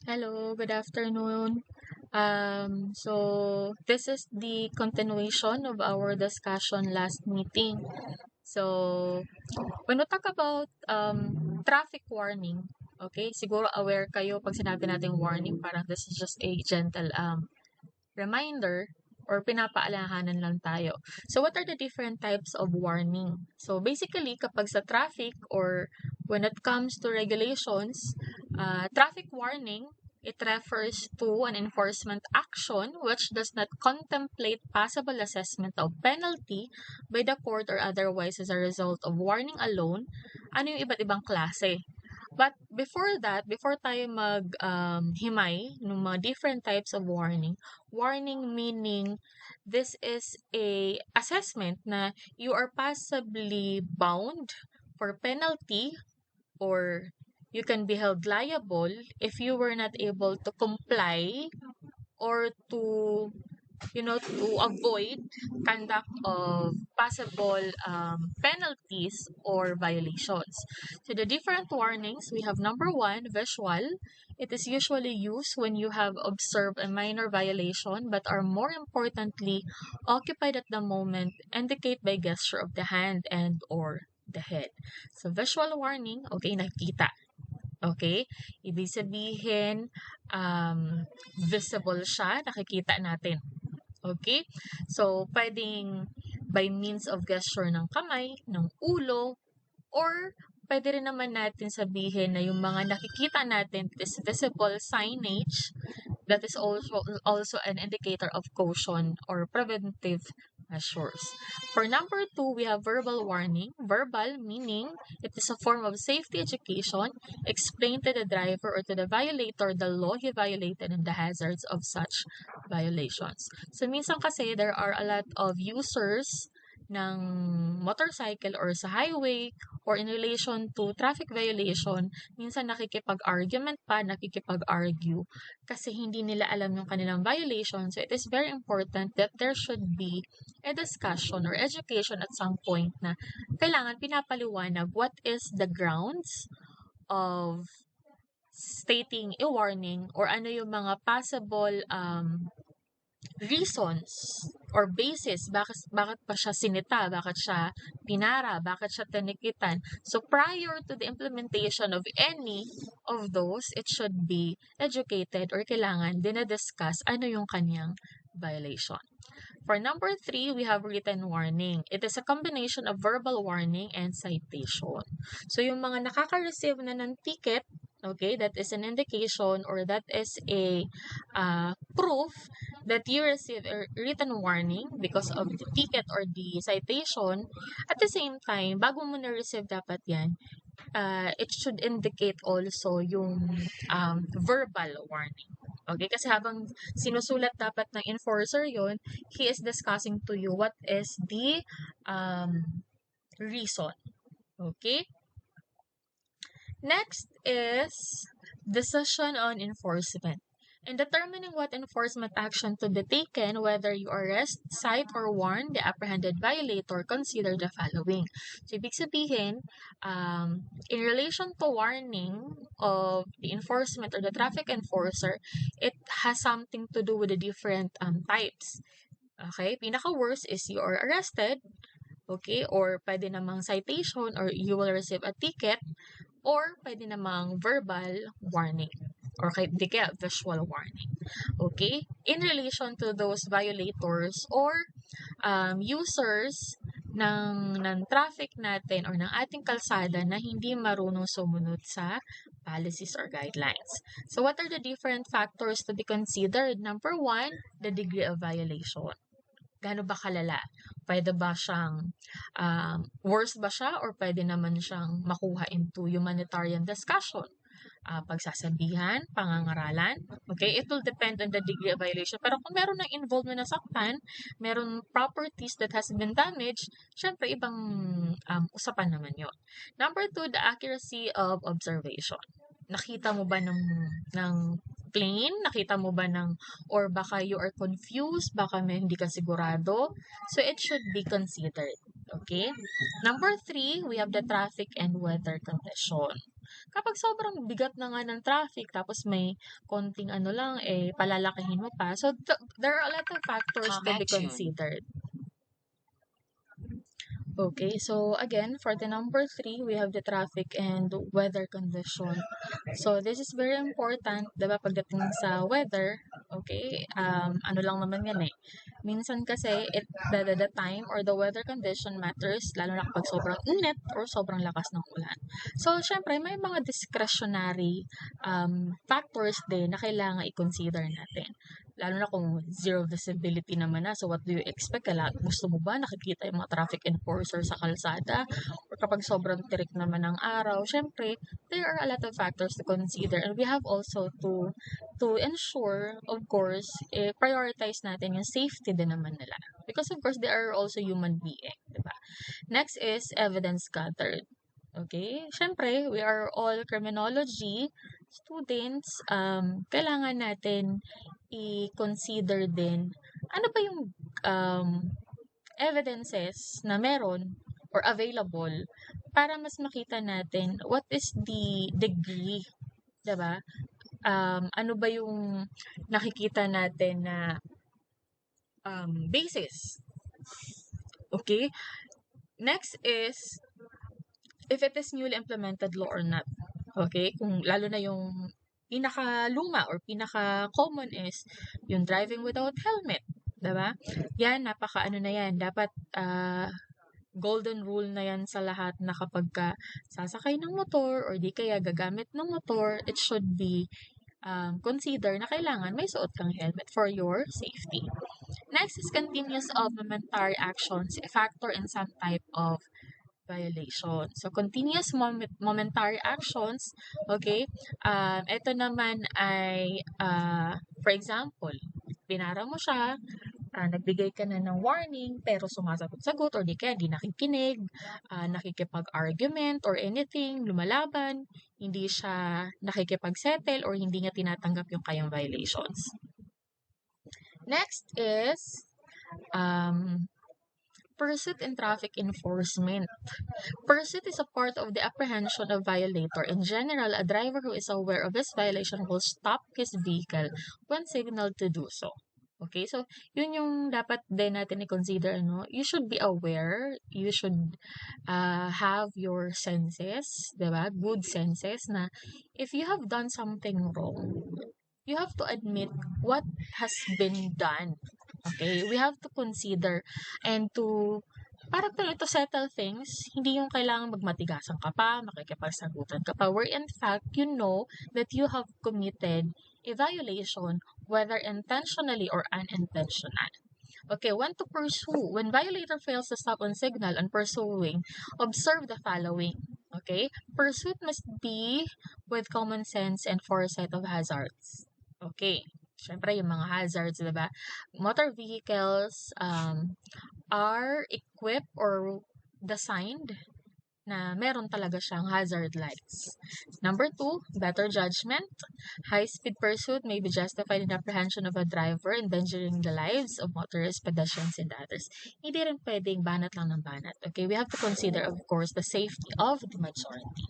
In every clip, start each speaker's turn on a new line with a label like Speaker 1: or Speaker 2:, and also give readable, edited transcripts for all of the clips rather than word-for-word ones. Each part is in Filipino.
Speaker 1: Hello, good afternoon. This is the continuation of our discussion last meeting. So, when we talk about traffic warning, okay, siguro aware kayo pag sinabi natin warning, parang this is just a gentle reminder or pinapaalalahanan lang tayo. So, what are the different types of warning? So, basically, kapag sa traffic or when it comes to regulations, traffic warning, it refers to an enforcement action which does not contemplate possible assessment of penalty by the court or otherwise as a result of warning alone. Ano yung iba't ibang klase? But before that, before tayo himay ng mga different types of warning, warning meaning this is a assessment na you are possibly bound for penalty or you can be held liable if you were not able to comply or to avoid conduct of possible penalties or violations. So the different warnings, we have number one, visual. It is usually used when you have observed a minor violation but are more importantly occupied at the moment, indicate by gesture of the hand and or the head. So visual warning, okay, nakita. Okay? Ibig sabihin, visible siya, nakikita natin. Okay? So, pwedeng by means of gesture ng kamay, ng ulo, or pwede rin naman natin sabihin na yung mga nakikita natin is visible signage that is also an indicator of caution or preventive measures. For number two, we have verbal warning. Verbal meaning it is a form of safety education. Explain to the driver or to the violator the law he violated and the hazards of such violations. So minsan kasi there are a lot of users ng motorcycle or sa highway or in relation to traffic violation, minsan nakikipag-argument pa, nakikipag-argue kasi hindi nila alam yung kanilang violation. So it is very important that there should be a discussion or education at some point na kailangan pinapaliwanag what is the grounds of stating a warning or ano yung mga possible reasons or basis bakit pa siya sinita, bakit siya pinara, bakit siya tinikitan. So prior to the implementation of any of those, it should be educated or kailangan dinadiscuss ano yung kanyang violation. For number three, we have written warning. It is a combination of verbal warning and citation. So yung mga nakaka-receive na ng ticket, okay, that is an indication or that is a proof that you receive a written warning because of the ticket or the citation. At the same time, bago mo na-receive dapat yan, it should indicate also yung verbal warning. Okay? Kasi habang sinusulat dapat ng enforcer yon, he is discussing to you what is the reason. Okay? Next is decision on enforcement. In determining what enforcement action to be taken, whether you arrest, cite, or warn the apprehended violator, consider the following. So, ibig sabihin, in relation to warning of the enforcement or the traffic enforcer, it has something to do with the different types. Okay? Pinaka-worst is you are arrested, okay? Or pwede namang citation or you will receive a ticket, or pwede namang verbal warning or di kaya visual warning. Okay? In relation to those violators or users ng traffic natin or ng ating kalsada na hindi marunong sumunod sa policies or guidelines. So what are the different factors to be considered? Number one, the degree of violation. Gaano ba kalala? Pwede ba siyang worse ba siya or pwede naman siyang makuha into humanitarian discussion? Pagsasabihan, pangangaralan. Okay, it will depend on the degree of violation. Pero kung meron ng involved na nasaktan, meron properties that has been damaged, syempre ibang usapan naman yon. Number two, the accuracy of observation. Nakita mo ba ng plain? Nakita mo ba or baka you are confused, baka hindi ka sigurado? So it should be considered. Okay? Number three, we have the traffic and weather condition. kapag sobrang bigat na nga ng traffic, tapos may konting ano lang, palalakihin mo pa. So, there are a lot of factors to be considered. Okay, so again, for the number 3, we have the traffic and weather condition. So, this is very important, diba, pagdating sa weather, okay, ano lang naman yan Minsan kasi, the time or the weather condition matters, lalo na kapag sobrang init or sobrang lakas ng ulan. So, syempre, may mga discretionary factors din na kailangan i-consider natin. Lalo na kung zero visibility naman na. So, what do you expect? Gusto mo ba nakikita yung mga traffic enforcer sa kalsada? Or kapag sobrang tirik naman ng araw, syempre, there are a lot of factors to consider. And we have also to ensure, of course, prioritize natin yung safety din naman nila. Because, of course, they are also human being. Diba? Next is evidence gathered. Okay? Syempre, we are all criminology students. Kailangan natin i-consider din ano ba yung evidences na meron or available para mas makita natin what is the degree, diba? Ano ba yung nakikita natin na basis. Okay? Next is if it is newly implemented law or not. Okay? Kung lalo na yung pinaka-luma or pinaka-common is yung driving without helmet. Diba? Yan, napaka-ano na yan. Dapat golden rule na yan sa lahat na kapag ka sasakay ng motor or di kaya gagamit ng motor, it should be consider na kailangan may suot kang helmet for your safety. Next is continuous of momentary actions, a factor in some type of violation. So, continuous momentary actions, okay, ito naman ay, for example, pinara mo siya, nagbigay ka na ng warning, pero sumasagot-sagot, or di kaya di nakikinig, nakikipag-argument, or anything, lumalaban, hindi siya nakikipag-settle, or hindi niya tinatanggap yung kayang violations. Next is, pursuit and traffic enforcement. Pursuit is a part of the apprehension of violator. In general, a driver who is aware of this violation will stop his vehicle when signaled to do so. Okay, so yun yung dapat din natin i-consider, You should be aware, you should have your senses, diba? Good senses na if you have done something wrong, you have to admit what has been done. Okay? We have to consider and para to settle things, hindi yung kailangan magmatigasan ka pa, makikipagsagutan ka pa, where in fact, you know that you have committed a violation, whether intentionally or unintentional. Okay, when to pursue. When violator fails to stop on signal and pursuing, observe the following. Okay? Pursuit must be with common sense and foresight of hazards. Okay. Siyempre, yung mga hazards, diba? Motor vehicles are equipped or designed na meron talaga siyang hazard lights. Number 2, better judgment. High-speed pursuit may be justified in apprehension of a driver endangering the lives of motorists, pedestrians, and others. Hindi rin pwedeng banat lang ng banat. Okay, we have to consider, of course, the safety of the majority.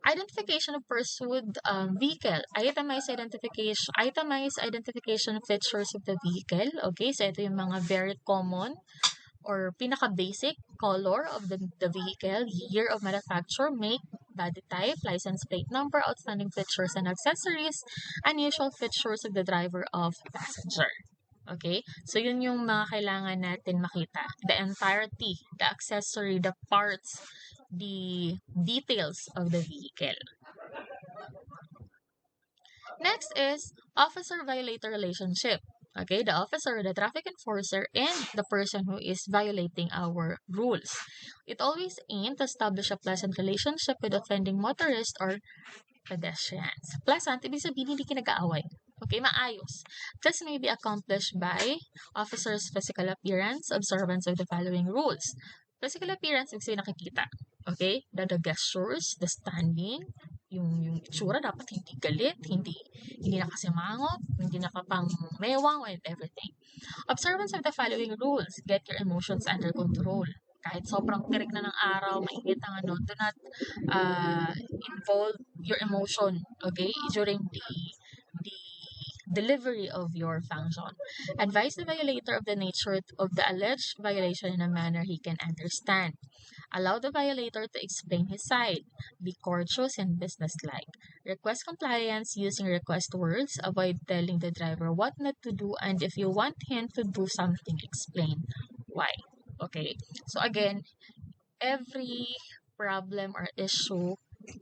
Speaker 1: Identification of pursued vehicle. Itemized identification features of the vehicle. Okay, so ito yung mga very common or pinaka-basic color of the vehicle, year of manufacture, make, body type, license plate number, outstanding features and accessories, unusual features of the driver of passenger. Okay? So, yun yung mga kailangan natin makita. The entirety, the accessory, the parts, the details of the vehicle. Next is officer-violator relationship. Okay, the officer, the traffic enforcer, and the person who is violating our rules. It always aims to establish a pleasant relationship with offending motorists or pedestrians. Pleasant, ibig sabihin hindi kinag-aaway. Okay, maayos. This may be accomplished by officer's physical appearance, observance of the following rules. Physical appearance, ibig sabihin nakikita. Okay, the gestures, the standing, yung itsura dapat hindi galit, hindi nakasimangot, hindi nakapang mewang, and everything. Observance of the following rules. Get your emotions under control. kahit sobrang tirik na ng araw, mainit ang ano, do not involve your emotion, okay, during the delivery of your function. Advise the violator of the nature of the alleged violation in a manner he can understand. Allow the violator to explain his side. Be courteous and businesslike. Request compliance using request words. Avoid telling the driver what not to do, and if you want him to do something, explain why. Okay, so again, every problem or issue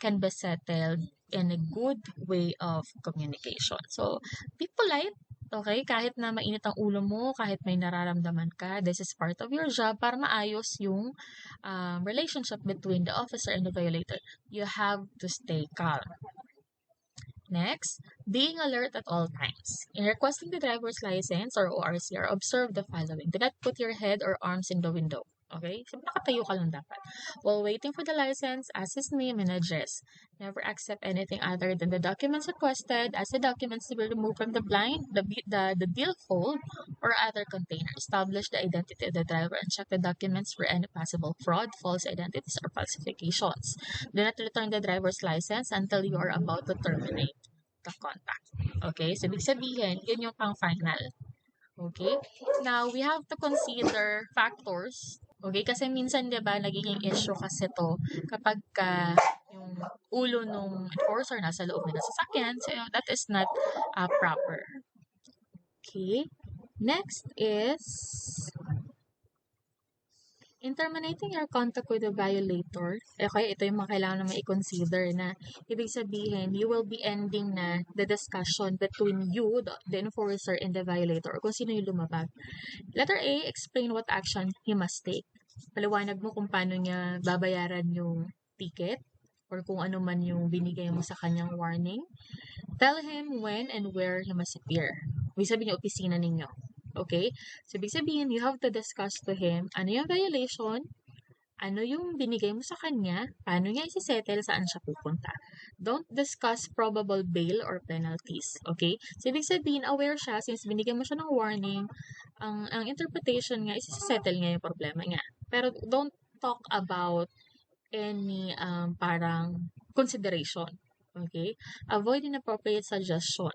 Speaker 1: can be settled in a good way of communication. So, be polite, okay? Kahit na mainit ang ulo mo, kahit may nararamdaman ka, this is part of your job para maayos yung relationship between the officer and the violator. You have to stay calm. Next, being alert at all times. In requesting the driver's license or ORCR, observe the following. Do not put your head or arms in the window. Okay? So, nakatayo ka lang dapat. While waiting for the license, ask his name and address. Never accept anything other than the documents requested, as the documents to be removed from the blind, the billfold, or other container. Establish the identity of the driver and check the documents for any possible fraud, false identities, or falsifications. Do not return the driver's license until you are about to terminate the contact. Okay? So, ibig sabihin, yun yung pang-final. Okay? Now, we have to consider factors. Okay? Kasi minsan, di ba, nagiging issue kasi to kapag yung ulo nung enforcer nasa loob na ng sasakyan. So, that is not proper. Okay? Next is in terminating your contact with the violator, okay, ito yung mga kailangan naman i-consider na ibig sabihin, you will be ending na the discussion between you, the enforcer, and the violator, or kung sino yung lumabag. Letter A, explain what action he must take. Paliwanag mo kung paano niya babayaran yung ticket or kung ano man yung binigay mo sa kanyang warning. Tell him when and where he must appear. Ibig sabihin yung opisina ninyo. Okay? So, ibig sabihin, you have to discuss to him ano yung violation, ano yung binigay mo sa kanya, paano niya isi-settle, saan siya pupunta. Don't discuss probable bail or penalties. Okay? So, ibig sabihin, aware siya, since binigay mo siya ng warning, ang interpretation nga, isi-settle niya yung problema niya. Pero, don't talk about any parang consideration. Okay? Avoid inappropriate suggestion.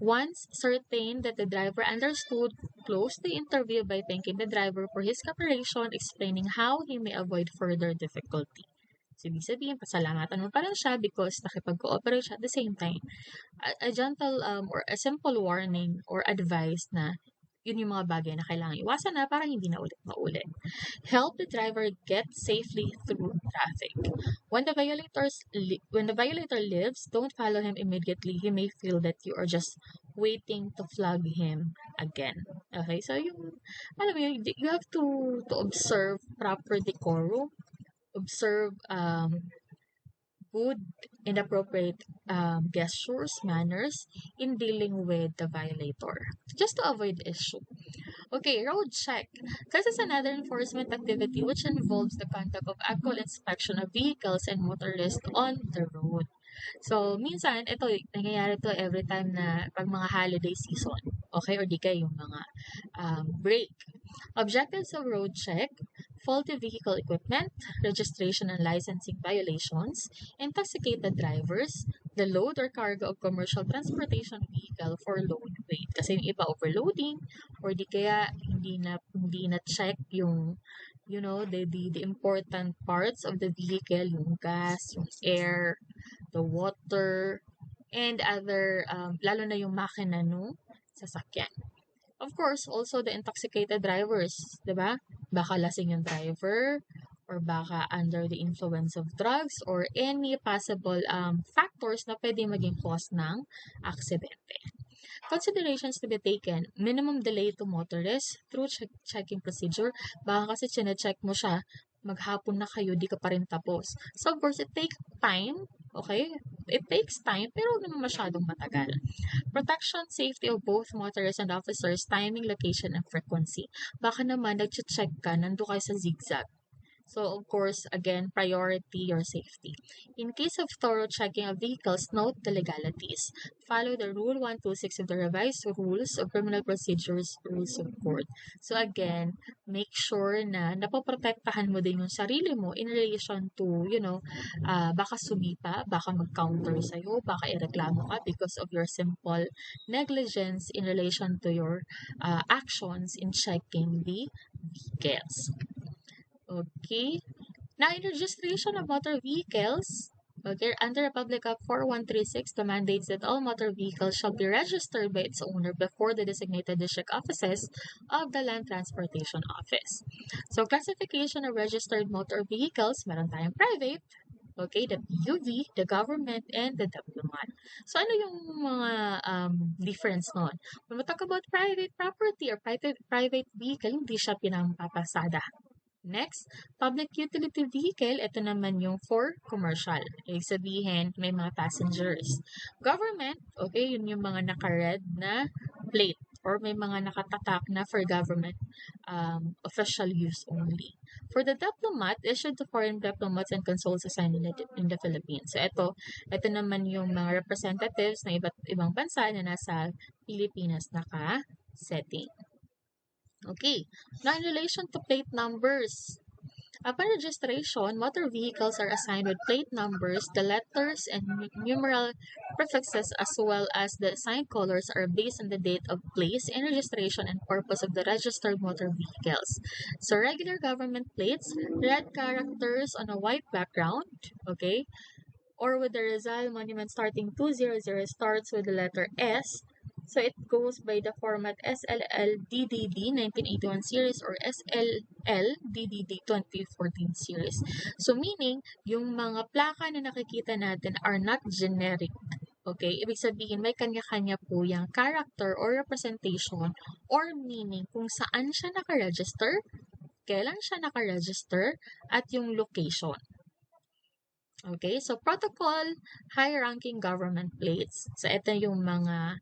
Speaker 1: Once certain that the driver understood, close the interview by thanking the driver for his cooperation, explaining how he may avoid further difficulty. So, ibig sabihin, pasalamatan mo pa rin siya because nakipag-cooperate siya at the same time. A gentle or a simple warning or advice na yun yung mga bagay na kailangan iwasan na para hindi na ulit maulit. Help the driver get safely through traffic. When the violator leaves, don't follow him immediately. He may feel that you are just waiting to flog him again. Okay, so yung, alam mo, you have to observe proper decorum, observe good and appropriate gestures, manners in dealing with the violator, just to avoid the issue. Okay, road check. This is another enforcement activity which involves the conduct of actual inspection of vehicles and motorists on the road. So, minsan, ito, nangyayari to every time na pag mga holiday season, okay, or di kayo yung mga break. Objectives of road check: faulty vehicle equipment, registration and licensing violations, intoxicated drivers, the load or cargo of commercial transportation vehicle for load weight. Kasi yung iba overloading, or di kaya hindi na check yung the important parts of the vehicle, yung gas, yung air, the water, and other lalo na yung makina ng sasakyan. Of course, also the intoxicated drivers, 'di ba? Baka lasing yung driver or baka under the influence of drugs or any possible factors na pwede maging cause ng aksidente. Considerations to be taken: minimum delay to motorists through checking procedure. Baka kasi chine-check mo siya, maghapon na kayo, di ka pa rin tapos. So, of course, it takes time. Okay? It takes time, pero huwag naman masyadong matagal. Protection, safety of both motorists and officers, timing, location, and frequency. Baka naman, nag-check ka, nando kayo sa zigzag. So, of course, again, priority your safety. In case of thorough checking of vehicles, note the legalities. Follow the Rule 126 of the Revised Rules of Criminal Procedures Rules of Court. So, again, make sure na napoprotektahan mo din yung sarili mo in relation to, baka sumipa, baka mag-counter sa'yo, baka ireklamo ka because of your simple negligence in relation to your actions in checking the vehicles. Okay. Now, in registration of motor vehicles, okay, under Republic Act 4136, the mandates that all motor vehicles shall be registered by its owner before the designated district offices of the Land Transportation Office. So, classification of registered motor vehicles, meron tayong private, okay, the PUV, the government, and the diplomat. So, ano yung mga difference nun? When we talk about private property or private vehicle, hindi siya pinampapasada. Next, public utility vehicle, ito naman yung for commercial. Ibig sabihin, may mga passengers. Government, okay, yun yung mga naka-red na plate or may mga nakatatak na for government official use only. For the diplomat, issued to foreign diplomats and consuls assigned in the Philippines. So, ito naman yung mga representatives ng iba't ibang bansa na nasa Pilipinas naka-setting. Okay, now in relation to plate numbers, upon registration, motor vehicles are assigned with plate numbers. The letters and numeral prefixes as well as the assigned colors are based on the date of place and registration and purpose of the registered motor vehicles. So regular government plates, red characters on a white background, okay, or with the Rizal monument starting 200 starts with the letter S. So it goes by the format SLL-DDD 1981 series or SLL-DDD 2014 series. So meaning, yung mga plaka na nakikita natin are not generic. Okay? Ibig sabihin, may kanya-kanya po yung character or representation or meaning kung saan siya nakaregister, kailan siya nakaregister, at yung location. Okay, so protocol, high-ranking government plates. So, ito yung mga,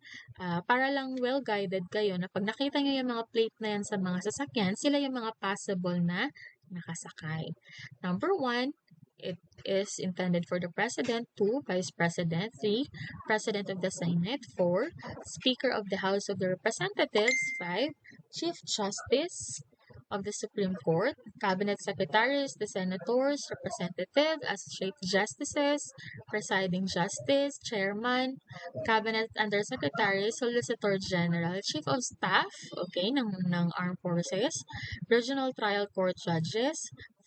Speaker 1: para lang well-guided kayo na pag nakita nyo yung mga plate na yan sa mga sasakyan, sila yung mga possible na nakasakay. Number 1, it is intended for the President. 2, Vice President. 3, President of the Senate. 4, Speaker of the House of the Representatives. 5, Chief Justice of the Supreme Court, Cabinet Secretaries, the Senators, Representative, Associate Justices, Presiding Justice, Chairman, Cabinet Undersecretary, Solicitor General, Chief of Staff, okay, ng Armed Forces, Regional Trial Court Judges,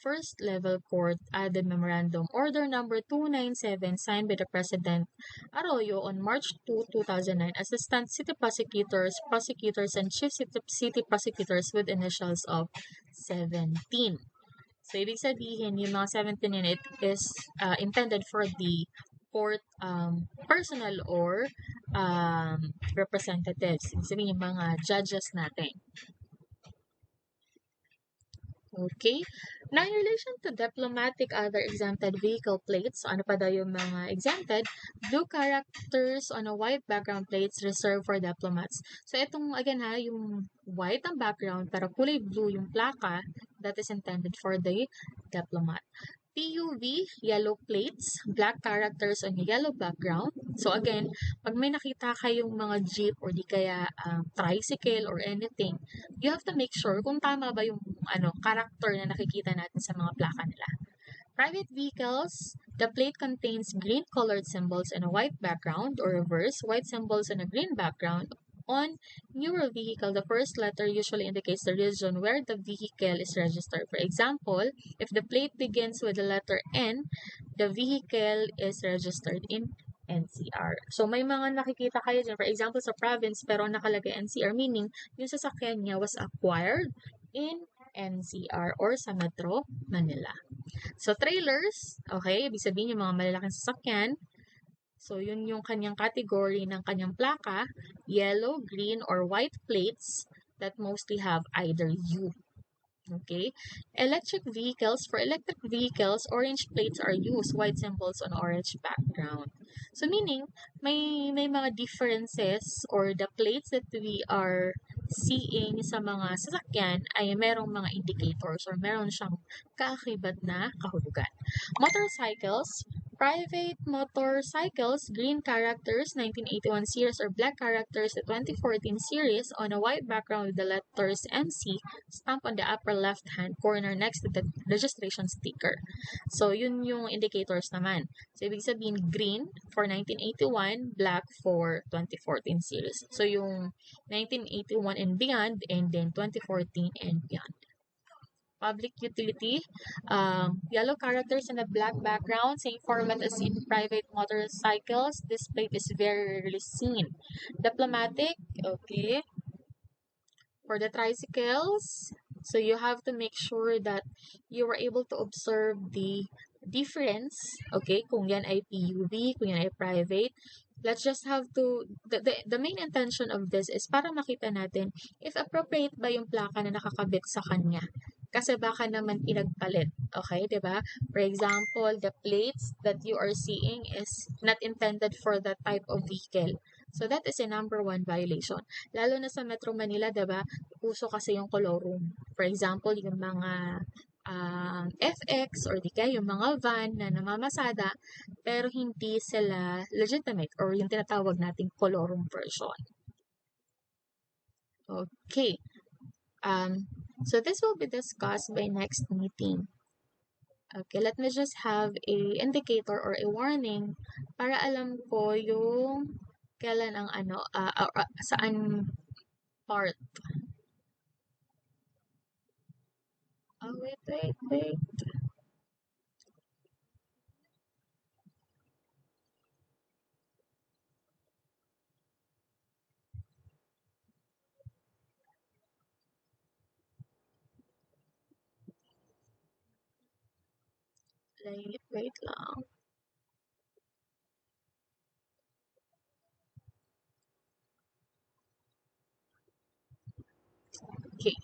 Speaker 1: First Level Court Added Memorandum Order Number 297 signed by the President Arroyo on March 2, 2009 Assistant City Prosecutors, and Chief City Prosecutors with initials of 17. So, ibig sabihin, yung mga 17 in it is intended for the court personnel or representatives. Ibig sabihin, yung mga judges natin. Okay. Now, in relation to diplomatic other exempted vehicle plates, ano pa daw yung mga exempted? Blue characters on a white background plates reserved for diplomats. So, itong, again yung white ang background, pero kulay blue yung plaka, that is intended for the diplomat. PUV, yellow plates, black characters on a yellow background. So again, pag may nakita kayong mga jeep or di kaya tricycle or anything, you have to make sure kung tama ba yung character na nakikita natin sa mga plaka nila. Private vehicles, the plate contains green colored symbols on a white background or reverse, white symbols on a green background. On newer vehicle, the first letter usually indicates the region where the vehicle is registered. For example, if the plate begins with the letter N, the vehicle is registered in NCR. So, may mga nakikita kayo dyan. For example, sa province, pero nakalagay NCR, meaning yung sasakyan niya was acquired in NCR or sa Metro Manila. So, trailers, okay, ibig sabihin yung mga malalaking sasakyan. So, yun yung kanyang category ng kanyang plaka, yellow, green, or white plates that mostly have either U. Okay? Electric vehicles, for electric vehicles, orange plates are used, white symbols on orange background. So, meaning, may mga differences or the plates that we are seeing sa mga sasakyan ay merong mga indicators or meron siyang kaakibat na kahulugan. Motorcycles, private motorcycles, green characters, 1981 series or black characters, the 2014 series on a white background with the letters MC stamped on the upper left-hand corner next to the registration sticker. So, yun yung indicators naman. So, ibig sabihin, green for 1981, black for 2014 series. So, yung 1981 and beyond, and then 2014 and beyond. Public utility, yellow characters in a black background, same format as in private motorcycles. This plate is very rarely seen. Diplomatic, okay. For the tricycles, so you have to make sure that you were able to observe the difference, okay, kung yan ay PUV, kung yan ay private. Let's just have to, the main intention of this is para makita natin if appropriate ba yung plaka na nakakabit sa kanya. Kasi baka naman pinagpalit, okay, diba? For example, the plates that you are seeing is not intended for that type of vehicle. So that is a number one violation. Lalo na sa Metro Manila, diba? Uso kasi yung colorum. For example, yung mga FX or di kaya yung mga van na namamasada pero hindi sila legitimate or yung tinatawag nating colorum version. Okay. So this will be discussed by next meeting. Okay, let me just have a indicator or a warning para alam ko yung kailan ang saan part. Oh, wait. Wait lang. Okay.